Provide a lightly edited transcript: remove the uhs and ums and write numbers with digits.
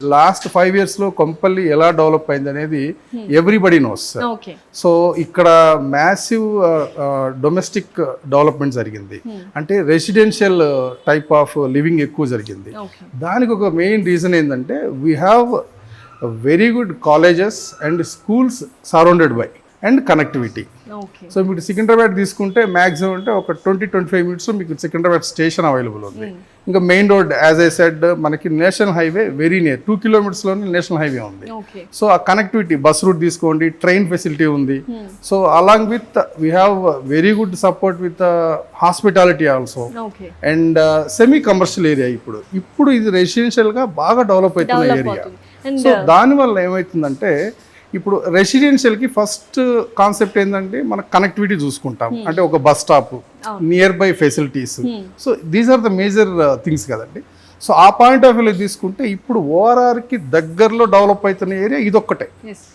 Last 5 years లో కొంపల్లి ఎలా develop అయింది అనేది ఎవ్రీబడి నోస్. ఓకే సో ఇక్కడ మ్యాసివ్ డొమెస్టిక్ డెవలప్మెంట్ జరిగింది, అంటే రెసిడెన్షియల్ టైప్ ఆఫ్ లివింగ్ ఎక్కువ జరిగింది. ఓకే దానికి ఒక మెయిన్ రీజన్ ఏంటంటే we have very good colleges and schools surrounded by and connectivity. Okay so మీకు సికింద్రాబాద్ తీసుకుంటే మ్యాక్సిమం అంటే ఒక 20-25 minutes మీకు సికింద్రాబాద్ స్టేషన్ అవైలబుల్ ఉంది. ఇంకా main road as I said మనకి national highway very near 2 kilometers national highway ఉంది. ఓకే సో ఆ కనెక్టివిటీ బస్ రూట్ తీసుకోండి, ట్రైన్ ఫెసిలిటీ ఉంది. So along with we have very good support with hospitality also okay and semi commercial area. ఇప్పుడు ఇది రెసిడెన్షియల్గా బాగా develop అవుతున్న develop area. అవుతుంది. అండ్ సో దానివల్ల ఏమవుతుందంటే ఇప్పుడు రెసిడెన్షియల్కి ఫస్ట్ కాన్సెప్ట్ ఏంటంటే మన కనెక్టివిటీ చూసుకుంటాం, అంటే ఒక bus stop, nearby facilities. So these are the major things కదండి. సో ఆ పాయింట్ ఆఫ్ వ్యూలో తీసుకుంటే ఇప్పుడు ఓఆర్ఆర్కి దగ్గరలో డెవలప్ అవుతున్న ఏరియా ఇదొక్కటే. yes